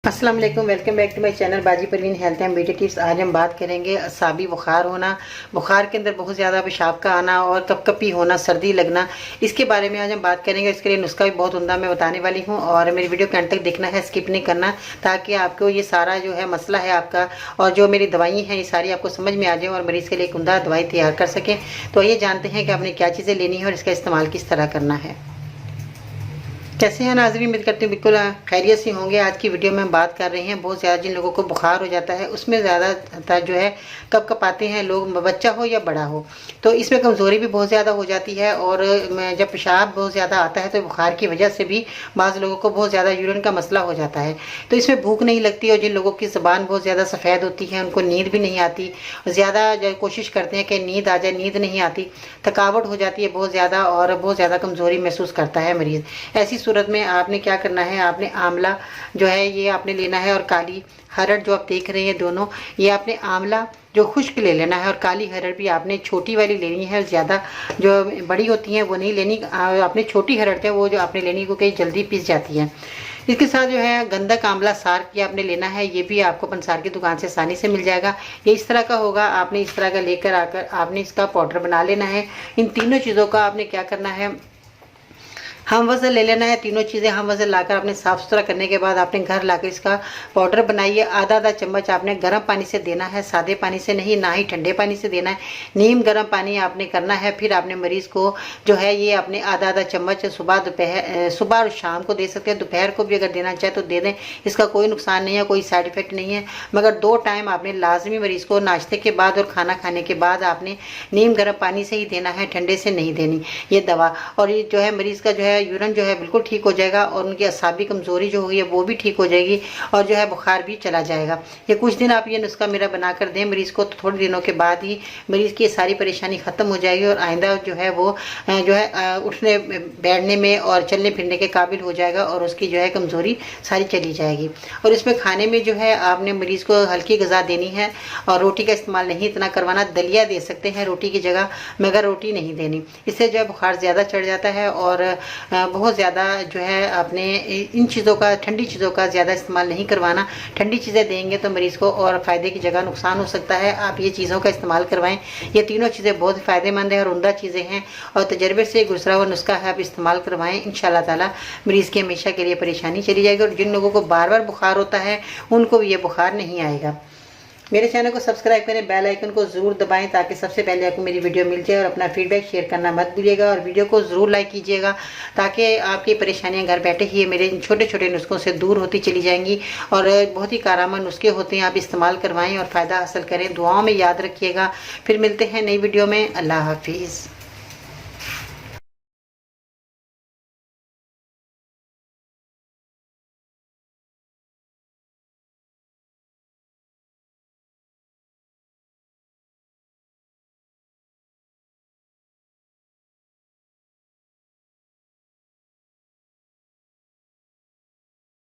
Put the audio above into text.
अस्सलाम वालेकुम, welcome back to my channel Baji Parveen health and beauty tips. आज हम बात करेंगे असाबी बुखार होना, बुखार के अंदर बहुत ज़्यादा पेशाब का आना और कपकपी होना, सर्दी लगना, इसके बारे में आज हम बात करेंगे। इसके लिए नुस्खा भी बहुत उम्दा मैं बताने वाली हूँ और मेरी वीडियो के अंत तक देखना है, स्किप नहीं करना, ताकि आपको ये सारा जो है मसला है आपका और जो मेरी दवाई हैं ये सारी आपको समझ में आ जाए और मरीज़ के लिए एक उम्दा दवाई तैयार कर सकें। तो ये जानते हैं कि आपने क्या चीज़ें लेनी है और इसका इस्तेमाल किस तरह करना है। कैसे हैं नाज़रीन, उम्मीद करती हूँ बिल्कुल खैरियत से होंगे। आज की वीडियो में हम बात कर रहे हैं बहुत ज़्यादा जिन लोगों को बुखार हो जाता है उसमें ज़्यादा जो है कपकपाते हैं लोग, बच्चा हो या बड़ा हो, तो इसमें कमज़ोरी भी बहुत ज़्यादा हो जाती है। और जब पेशाब बहुत ज़्यादा आता है तो बुखार की वजह से भी बाज़ लोगों को बहुत ज़्यादा यूरिन का मसला हो जाता है। तो इसमें भूख नहीं लगती और जिन लोगों की ज़बान बहुत ज़्यादा सफ़ेद होती है उनको नींद भी नहीं आती, ज़्यादा जो कोशिश करते हैं कि नींद आ जाए, नींद नहीं आती, थकावट हो जाती है बहुत ज़्यादा और बहुत ज़्यादा कमज़ोरी महसूस करता है मरीज़। ऐसी सूरत में आपने क्या करना है, आपने आंवला जो है ये आपने लेना है और काली हरड़ जो आप देख रहे हैं दोनों, ये आपने आंवला जो खुश्क ले लेना है और काली हरड़ भी आपने छोटी वाली लेनी है, ज़्यादा जो बड़ी होती हैं वो नहीं लेनी। आपने छोटी हरड़ है वो जो आपने लेनी क्योंकि जल्दी पिस जाती है। इसके साथ जो है गंधक आंवला सार की आपने लेना है, ये भी आपको पंसार की दुकान से आसानी से मिल जाएगा। ये इस तरह का होगा, आपने इस तरह का लेकर आकर आपने इसका पाउडर बना लेना है। इन तीनों चीज़ों का आपने क्या करना है, हम वज़न ले लेना है। तीनों चीज़ें हम वज़न लाकर आपने साफ़ सुथरा करने के बाद आपने घर लाकर इसका पाउडर बनाइए। आधा आधा चम्मच आपने गर्म पानी से देना है, सादे पानी से नहीं, ना ही ठंडे पानी से देना है, नीम गर्म पानी आपने करना है। फिर आपने मरीज़ को जो है ये आपने आधा आधा चम्मच सुबह और शाम को दे सकते हैं, दोपहर को भी अगर देना चाहे तो दे दें, इसका कोई नुकसान नहीं है, कोई साइड इफ़ेक्ट नहीं है। मगर 2 टाइम आपने लाजमी मरीज़ को नाश्ते के बाद और खाना खाने के बाद आपने नीम गर्म पानी से ही देना है, ठंडे से नहीं देनी ये दवा। और ये जो है मरीज़ का जो है यूरिन जो है बिल्कुल ठीक हो जाएगा और उनकी असाबी कमज़ोरी जो हुई है वो भी ठीक हो जाएगी और जो है बुखार भी चला जाएगा। ये कुछ दिन आप ये नुस्खा मेरा बना कर दें मरीज़ को, तो थोड़े दिनों के बाद ही मरीज़ की सारी परेशानी ख़त्म हो जाएगी और आइंदा जो है वो जो है उठने बैठने में और चलने फिरने के काबिल हो जाएगा और उसकी जो है कमज़ोरी सारी चली जाएगी। और इसमें खाने में जो है आपने मरीज़ को हल्की ग़िज़ा देनी है और रोटी का इस्तेमाल नहीं इतना करवाना, दलिया दे सकते हैं रोटी की जगह, मगर रोटी नहीं देनी। इससे जो है बुखार ज़्यादा चढ़ जाता है और बहुत ज़्यादा जो है आपने इन चीज़ों का, ठंडी चीज़ों का ज़्यादा इस्तेमाल नहीं करवाना। ठंडी चीज़ें देंगे तो मरीज़ को और फ़ायदे की जगह नुकसान हो सकता है। आप ये चीज़ों का इस्तेमाल करवाएं। ये तीनों चीज़ें बहुत फ़ायदेमंद है और उम्दा चीज़ें हैं और तजर्बे से गुजरा हुआ नुस्खा है, आप इस्तेमाल करवाएं। इंशाअल्लाह ताला मरीज़ की हमेशा के लिए परेशानी चली जाएगी और जिन लोगों को बार बार बुखार होता है उनको भी ये बुखार नहीं आएगा। मेरे चैनल को सब्सक्राइब करें, बेल आइकन को ज़रूर दबाएं ताकि सबसे पहले आपको मेरी वीडियो मिल जाए और अपना फीडबैक शेयर करना मत भूलिएगा और वीडियो को ज़रूर लाइक कीजिएगा ताकि आपकी परेशानियां घर बैठे ही मेरे इन छोटे छोटे नुस्खों से दूर होती चली जाएंगी। और बहुत ही कारगर नुस्खे होते हैं, आप इस्तेमाल करवाएं और फ़ायदा हासिल करें। दुआओं में याद रखिएगा। फिर मिलते हैं नई वीडियो में। अल्लाह हाफिज़।